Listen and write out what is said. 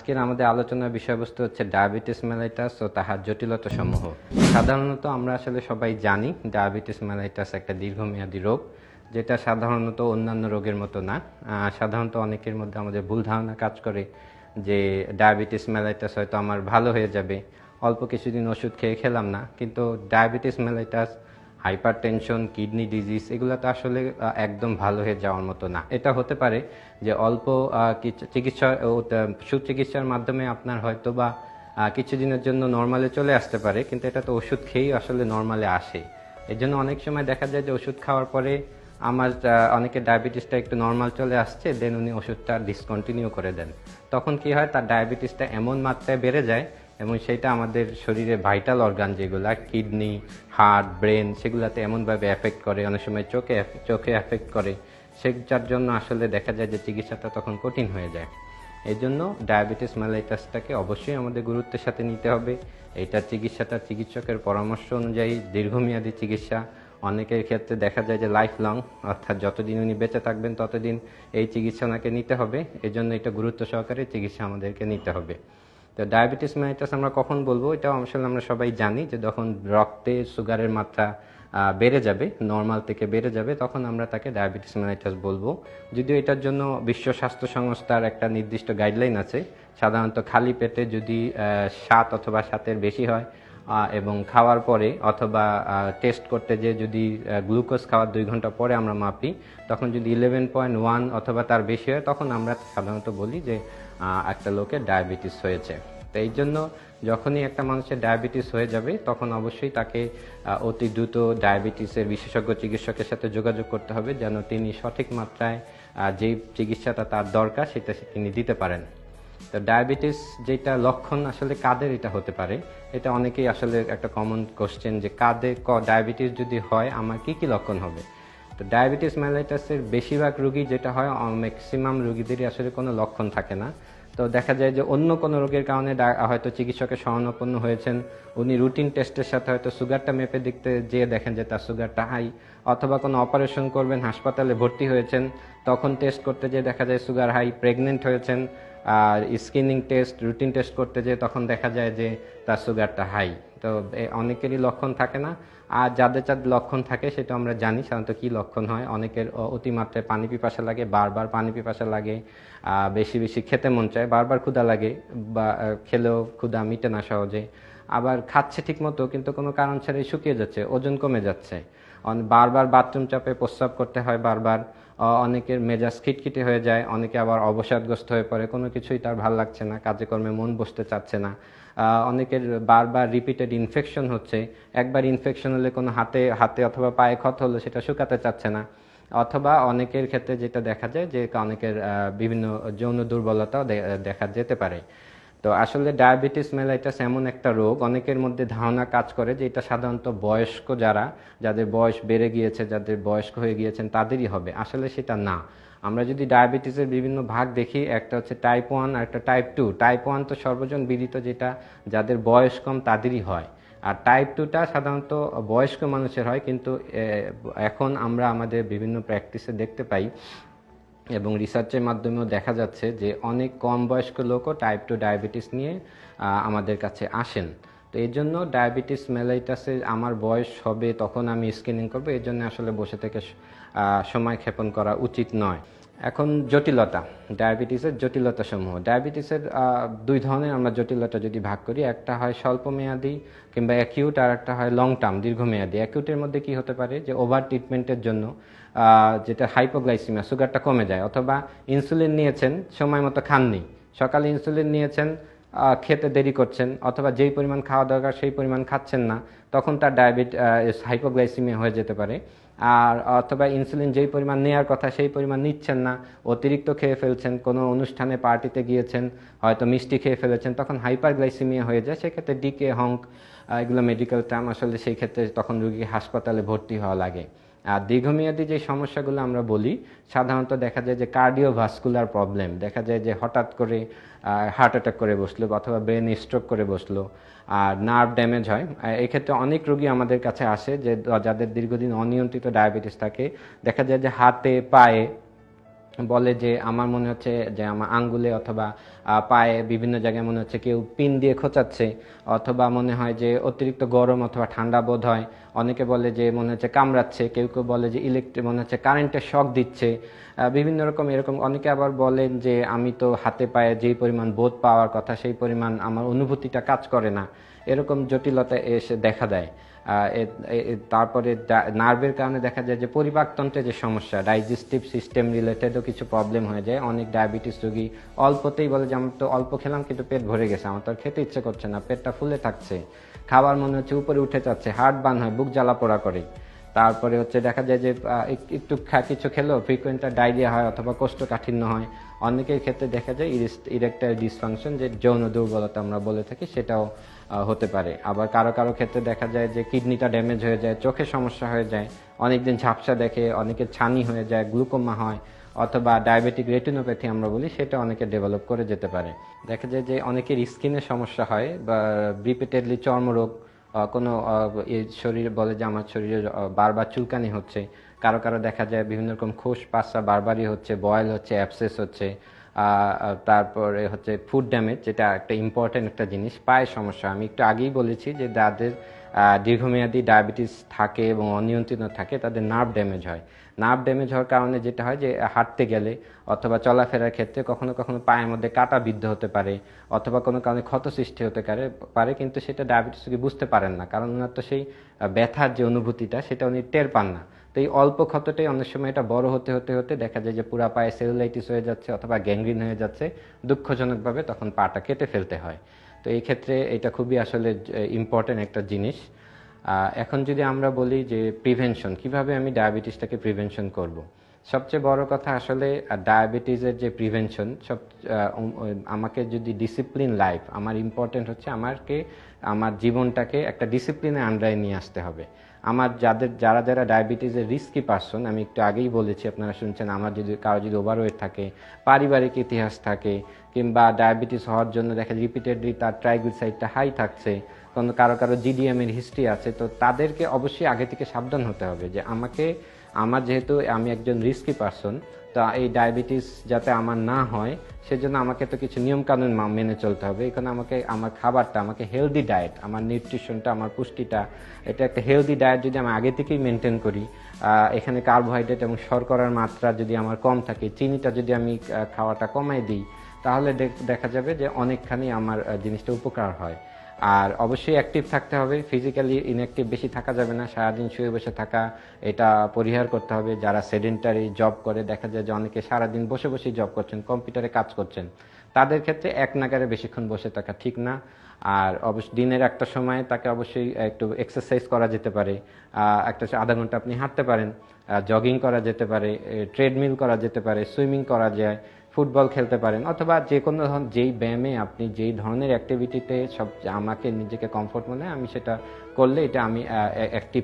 আজকের আমাদের আলোচনার বিষয়বস্তু হচ্ছে ডায়াবেটিস মেলাইটাস ও তাহার জটিলতা সমূহ। সাধারণত আমরা আসলে সবাই জানি ডায়াবেটিস মেলাইটাস একটা দীর্ঘমেয়াদী রোগ, যেটা সাধারণত অন্যান্য রোগের মতো না। সাধারণত অনেকের মধ্যে আমাদের ভুল ধারণা কাজ করে যে ডায়াবেটিস মেলাইটাস হয়তো আমার ভালো হয়ে যাবে, অল্প কিছুদিন ওষুধ খেয়ে খেলাম না, কিন্তু diabetes mellitus, hypertension, kidney disease এগুলো তো আসলে একদম ভালো হয়ে যাওয়ার মতো না। এটা হতে পারে যে অল্প চিকিৎসা সুচিকিৎসার মাধ্যমে আপনার হয়তো বা কিছুদিনের জন্য নর্মালে চলে আসতে পারে, কিন্তু এটা তো ওষুধ খেয়েই আসলে নর্মালে আসে। এই জন্য অনেক সময় দেখা যায় যে ওষুধ খাওয়ার পরে আমার অনেকের ডায়াবেটিসটা একটু নর্মাল চলে আসছে, দেন উনি ওষুধটা ডিসকন্টিনিউ করে দেন। তখন কি হয়, তার ডায়াবেটিসটা এমন মাত্রায় বেড়ে যায় এবং সেটা আমাদের শরীরে ভাইটাল অর্গান যেগুলো কিডনি, হার্ট, ব্রেন, সেগুলোতে এমনভাবে এফেক্ট করে, অনেক সময় চোখে এফেক্ট করে, সেটার জন্য আসলে দেখা যায় যে চিকিৎসাটা তখন কঠিন হয়ে যায়। এই জন্য ডায়াবেটিস মেলাইটাসটাকে অবশ্যই আমাদের গুরুত্বের সাথে নিতে হবে। এইটার চিকিৎসাটা চিকিৎসকের পরামর্শ অনুযায়ী দীর্ঘমেয়াদী চিকিৎসা। অনেকের ক্ষেত্রে দেখা যায় যে লাইফ লং, অর্থাৎ যতদিন উনি বেঁচে থাকবেন ততদিন এই চিকিৎসা ওনাকে নিতে হবে। এই জন্য এটা গুরুত্ব সহকারে চিকিৎসা আমাদেরকে নিতে হবে। তো ডায়াবেটিস মেলাইটাস আমরা কখন বলবো, এটাও আসলে আমরা সবাই জানি যে যখন রক্তে সুগারের মাত্রা বেড়ে যাবে, নর্মাল থেকে বেড়ে যাবে, তখন আমরা তাকে ডায়াবেটিস মেলাইটাস বলবো। যদিও এটার জন্য বিশ্ব স্বাস্থ্য সংস্থার একটা নির্দিষ্ট গাইডলাইন আছে। সাধারণত খালি পেটে যদি 7 অথবা 7-এর বেশি হয় এবং খাওয়ার পরে অথবা টেস্ট করতে যে যদি গ্লুকোজ খাওয়ার 2 ঘন্টা পরে আমরা মাপি, তখন যদি 11.1 অথবা তার বেশি হয়, তখন আমরা সাধারণত বলি যে একটা লোকের ডায়াবেটিস হয়েছে। তো এই জন্য যখনই একটা মানুষের ডায়াবেটিস হয়ে যাবে, তখন অবশ্যই তাকে অতি দ্রুত ডায়াবেটিসের বিশেষজ্ঞ চিকিৎসকের সাথে যোগাযোগ করতে হবে, যেন তিনি সঠিক মাত্রায় যেই চিকিৎসাটা তার দরকার সেটা তিনি দিতে পারেন। তো ডায়াবেটিস যেটা লক্ষণ আসলে কাদের এটা হতে পারে, এটা অনেকেই আসলে একটা কমন কোশ্চেন যে কাদের ডায়াবেটিস যদি হয় আমার কি কি লক্ষণ হবে। তো ডায়াবেটিস মেলাইটাসের বেশিরভাগ রোগী যেটা হয়, ম্যাক্সিমাম রোগীদেরই আসলে কোনো লক্ষণ থাকে না। তো দেখা যায় যে অন্য কোনো রোগের কারণে হয়তো চিকিৎসকের শরণাপন্ন হয়েছেন, উনি রুটিন টেস্টের সাথে হয়তো সুগারটা মেপে দেখতে যেয়ে দেখেন যে তার সুগারটা হাই, অথবা কোনো অপারেশন করবেন, হাসপাতালে ভর্তি হয়েছেন, তখন টেস্ট করতে যেয়ে দেখা যায় সুগার হাই, প্রেগনেন্ট হয়েছেন, আর স্ক্রিনিং টেস্ট, রুটিন টেস্ট করতে যেয়ে তখন দেখা যায় যে তার সুগারটা হাই। তো অনেকেরই লক্ষণ থাকে না। আর যাদের যাদের লক্ষণ থাকে সেটা আমরা জানি সাধারণত কী লক্ষণ হয়। অনেকের অতিমাত্রায় পানি পিপাসা লাগে, বারবার পানি পিপাসা লাগে, বেশি বেশি খেতে মন চায়, বারবার ক্ষুধা লাগে, বা খেলেও ক্ষুধা মিটে না সহজে, আবার খাচ্ছে ঠিক মতো কিন্তু কোনো কারণ ছাড়াই শুকিয়ে যাচ্ছে, ওজন কমে যাচ্ছে, বারবার বাথরুম চাপে প্রস্রাব করতে হয় বারবার, অনেকের মেজাজ খিটখিটে হয়ে যায়, অনেকে আবার অবসাদগ্রস্ত হয়ে পড়ে, কোনো কিছুই তার ভাল লাগছে না, কাজে কর্মে মন বসতে চাচ্ছে না, অনেকের বারবার রিপিটেড ইনফেকশন হচ্ছে, একবার ইনফেকশন হলে কোনো হাতে হাতে অথবা পায়ে ক্ষত হলে সেটা শুকাতে চাচ্ছে না, অথবা অনেকের ক্ষেত্রে যেটা দেখা যায় যে অনেকের বিভিন্ন যৌন দুর্বলতাও দেখা যেতে পারে। তো আসলে ডায়াবেটিস মেলাইটাস এমন একটা রোগ, অনেকের মধ্যে ধারণা কাজ করে যে এটা সাধারণত বয়স্ক যাদের বয়স বেড়ে গিয়েছে, যাদের বয়স্ক হয়ে গিয়েছেন তাদেরই হবে। আসলে সেটা না। আমরা যদি ডায়াবেটিসের বিভিন্ন ভাগ দেখি, একটা হচ্ছে টাইপ 1 আর একটা টাইপ 2। টাইপ 1 তো সর্বজন বিদিত, যেটা যাদের বয়স কম তাদেরই হয়, আর টাইপ 2টা সাধারণত বয়স্ক মানুষের হয়। কিন্তু এখন আমরা আমাদের বিভিন্ন প্র্যাকটিসে দেখতে পাই এবং রিসার্চের মাধ্যমেও দেখা যাচ্ছে যে অনেক কম বয়স্ক লোকও টাইপ 2 ডায়াবেটিস নিয়ে আমাদের কাছে আসেন। তো এই জন্য ডায়াবেটিস মেলাইটাসে আমার বয়স হবে তখন আমি স্ক্রিনিং করবো, এই জন্য আসলে বসে থেকে সময় ক্ষেপণ করা উচিত নয়। এখন জটিলতা, ডায়াবেটিসের জটিলতা সমূহ। ডায়াবেটিসের 2 ধরনের আমরা জটিলতা যদি ভাগ করি, একটা হয় স্বল্পমেয়াদী কিংবা অ্যাকিউট, আর একটা হয় লং টার্ম দীর্ঘমেয়াদী। অ্যাকিউটের মধ্যে কি হতে পারে যে ওভার ট্রিটমেন্টের জন্য যেটা হাইপোগ্লাইসিমিয়া, সুগারটা কমে যায়, অথবা ইনসুলিন নিয়েছেন সময় মতো খাননি, সকালে ইনসুলিন নিয়েছেন, খেতে দেরি করছেন, অথবা যেই পরিমাণ খাওয়া দরকার সেই পরিমাণ খাচ্ছেন না, তখন তার হাইপোগ্লাইসিমিয়া হয়ে যেতে পারে। আর অথবা ইনসুলিন যেই পরিমাণ নেওয়ার কথা সেই পরিমাণ নিচ্ছেন না, অতিরিক্ত খেয়ে ফেলছেন, কোনো অনুষ্ঠানে পার্টিতে গিয়েছেন, হয়তো মিষ্টি খেয়ে ফেলেছেন, তখন হাইপারগ্লাইসিমিয়া হয়ে যায়। সেক্ষেত্রে ডিকে, হংক, এগুলো মেডিকেল টার্ম, আসলে সেই ক্ষেত্রে তখন রোগী হাসপাতালে ভর্তি হওয়া লাগে। আর দীর্ঘমেয়াদী যে সমস্যাগুলো আমরা বলি, সাধারণত দেখা যায় যে কার্ডিওভাস্কুলার প্রবলেম, দেখা যায় যে হঠাৎ করে হার্ট অ্যাটাক করে বসলো, অথবা ব্রেন স্ট্রোক করে বসলো, আর নার্ভ ড্যামেজ হয়। এক্ষেত্রে অনেক রোগী আমাদের কাছে আসে যে যাদের দীর্ঘদিন অনিয়ন্ত্রিত ডায়াবেটিস থাকে, দেখা যায় যে হাতে পায়ে বলে যে আমার মনে হচ্ছে যে আমার আঙ্গুলে অথবা পায়ে বিভিন্ন জায়গায় মনে হচ্ছে কেউ পিন দিয়ে খোঁচাচ্ছে, অথবা মনে হয় যে অতিরিক্ত গরম অথবা ঠান্ডা বোধ হয়। অনেকে বলে যে মনে হচ্ছে কামড়াচ্ছে, কেউ কেউ বলে যে মনে হচ্ছে কারেন্টের শক দিচ্ছে। বিভিন্ন রকম এরকম। অনেকে আবার বলেন যে আমি তো হাতে পায়ে যেই পরিমাণ বোধ পাওয়ার কথা সেই পরিমাণ আমার অনুভূতিটা কাজ করে না। এরকম জটিলতা এসে দেখা দেয়। তারপরে নার্ভের কারণে দেখা যায় যে পরিপাকতন্ত্রে যে সমস্যা, ডাইজেস্টিভ সিস্টেম রিলেটেডও কিছু প্রবলেম হয়ে যায়। অনেক ডায়াবেটিস রোগী অল্পতেই বলে যে আমি তো অল্প খেলাম কিন্তু পেট ভরে গেছে, আমার তো আর খেতে ইচ্ছে করছে না, পেটটা ফুলে থাকছে, খাবার মনে হচ্ছে উপরে উঠে যাচ্ছে, হার্ট বার্ন হয়, বুক জ্বালা পোড়া করে। তারপরে হচ্ছে দেখা যায় যে একটু কিছু খেলেও ফ্রিকোয়েন্ট ডায়রিয়া হয় অথবা কোষ্ঠকাঠিন্য হয়। অনেকের ক্ষেত্রে দেখা যায় ইরেকটাইল ডিসফাংশন, যে যৌন দুর্বলতা আমরা বলে থাকি, সেটাও হতে পারে। আবার কারো কারো ক্ষেত্রে দেখা যায় যে কিডনিটা ড্যামেজ হয়ে যায়, চোখে সমস্যা হয়ে যায়, অনেকদিন ঝাপসা দেখে, অনেকের ছানি হয়ে যায়, গ্লুকোমা হয়, অথবা ডায়াবেটিক রেটিনোপ্যাথি আমরা বলি, সেটা অনেকে ডেভেলপ করে যেতে পারে। দেখা যায় যে অনেকের স্কিনের সমস্যা হয়, বা রিপিটেডলি চর্মরোগ, কোনো শরীর বলে যে আমার শরীরে বারবার চুলকানি হচ্ছে। কারো কারো দেখা যায় বিভিন্ন রকম খোস পাসা বারবারই হচ্ছে, বয়েল হচ্ছে, অ্যাবসেস হচ্ছে। তারপরে হচ্ছে ফুড ড্যামেজ, যেটা একটা ইম্পর্টেন্ট একটা জিনিস, পায়ের সমস্যা। আমি একটু আগেই বলেছি যে যাদের দীর্ঘমেয়াদী ডায়াবেটিস থাকে এবং অনিয়ন্ত্রিত থাকে তাদের নার্ভ ড্যামেজ হয়। নার্ভ ড্যামেজ হওয়ার কারণে যেটা হয় যে হাঁটতে গেলে অথবা চলাফেরার ক্ষেত্রে কখনো কখনো পায়ের মধ্যে কাটা বিদ্ধ হতে পারে, অথবা কোনো কারণে ক্ষত সৃষ্টি হতে পারে, কিন্তু সেটা ডায়াবেটিস রোগী বুঝতে পারেন না, কারণ ওনার তো সেই ব্যথার যে অনুভূতিটা সেটা উনি টের পান না। তো এই অল্প ক্ষতটাই অনেক সময় এটা বড় হতে হতে হতে দেখা যায় যে পুরা পায়ে সেলুলাইটিস হয়ে যাচ্ছে অথবা গ্যাংগ্রিন হয়ে যাচ্ছে। দুঃখজনকভাবে তখন পাটা কেটে ফেলতে হয়। তো এই ক্ষেত্রে এটা খুবই আসলে ইম্পর্টেন্ট একটা জিনিস। এখন যদি আমরা বলি যে প্রিভেনশন, কিভাবে আমি ডায়াবেটিসটাকে প্রিভেনশন করব। সবচেয়ে বড় কথা আসলে ডায়াবেটিসের যে প্রিভেনশন, আমাকে যদি ডিসিপ্লিন লাইফ, আমার ইম্পর্টেন্ট হচ্ছে আমার জীবনটাকে একটা ডিসিপ্লিনের আন্ডারে নিয়ে আসতে হবে। আমার যারা যারা ডায়াবেটিসের রিস্কি পারসন, আমি একটু আগেই বলেছি, আপনারা শুনছেন, আমার যদি কারো যদি ওভারওয়েট থাকে, পারিবারিক ইতিহাস থাকে, কিংবা ডায়াবেটিস হওয়ার জন্য দেখা রিপিটেডলি তার ট্রাইগ্লিসাইডটা হাই থাকছে, কারো কারো জিডিএম এর হিস্ট্রি আছে, তো তাদেরকে অবশ্যই আগে থেকে সাবধান হতে হবে যে আমার যেহেতু আমি একজন রিস্কি পারসন, তো এই ডায়াবেটিস যাতে আমার না হয় সেজন্য আমাকে তো কিছু নিয়মকানুন মেনে চলতে হবে। এখানে আমার খাবারটা, আমাকে হেলদি ডায়েট, আমার নিউট্রিশনটা, আমার পুষ্টিটা, এটা একটা হেলদি ডায়েট যদি আমি আগে থেকেই মেনটেন করি, এখানে কার্বোহাইড্রেট এবং শর্করার মাত্রা যদি আমার কম থাকে, চিনিটা যদি আমি খাওয়াটা কমাই দিই, তাহলে দেখা যাবে যে অনেকখানি আমার জিনিসটা উপকার হয়। আর অবশ্যই অ্যাক্টিভ থাকতে হবে, ফিজিক্যালি ইনঅ্যাক্টিভ বেশি থাকা যাবে না, সারাদিন শুয়ে বসে থাকা এটা পরিহার করতে হবে। যারা সেডেন্টারি জব করে, দেখা যায় যে অনেকে সারাদিন বসে বসেই জব করছেন, কম্পিউটারে কাজ করছেন, তাদের ক্ষেত্রে এক নাগারে বেশিক্ষণ বসে থাকা ঠিক না। আর অবশ্যই দিনের একটা সময় তাকে অবশ্যই একটু এক্সারসাইজ করা যেতে পারে, একটা আধা ঘন্টা আপনি হাঁটতে পারেন, জগিং করা যেতে পারে, ট্রেডমিল করা যেতে পারে, সুইমিং করা যায়, ফুটবল খেলতে পারেন, অথবা যে কোনো যেই ব্যায়ামে আপনি যেই ধরনের অ্যাক্টিভিটিতে আমাকে নিজেকে কমফোর্ট মনে হয় আমি সেটা করলে এটা আমি অ্যাক্টিভ